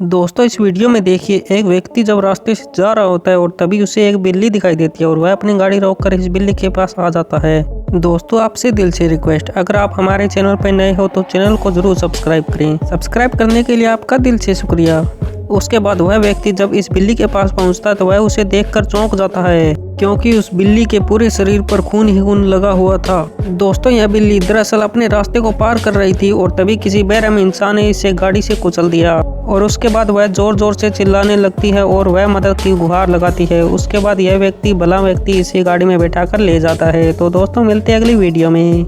दोस्तों इस वीडियो में देखिए एक व्यक्ति जब रास्ते से जा रहा होता है और तभी उसे एक बिल्ली दिखाई देती है और वह अपनी गाड़ी रोककर इस बिल्ली के पास आ जाता है। दोस्तों आपसे दिल से रिक्वेस्ट, अगर आप हमारे चैनल पर नए हो तो चैनल को जरूर सब्सक्राइब करें। सब्सक्राइब करने के लिए आपका दिल से शुक्रिया। उसके बाद वह व्यक्ति जब इस बिल्ली के पास पहुंचता है तो वह उसे देखकर चौंक जाता है, क्योंकि उस बिल्ली के पूरे शरीर पर खून ही खून लगा हुआ था। दोस्तों यह बिल्ली दरअसल अपने रास्ते को पार कर रही थी और तभी किसी बेरहम इंसान ने इसे गाड़ी से कुचल दिया और उसके बाद वह जोर जोर से चिल्लाने लगती है और वह मदद की गुहार लगाती है। उसके बाद यह व्यक्ति भला व्यक्ति इसे गाड़ी में बैठाकर ले जाता है। तो दोस्तों मिलते हैं अगली वीडियो में।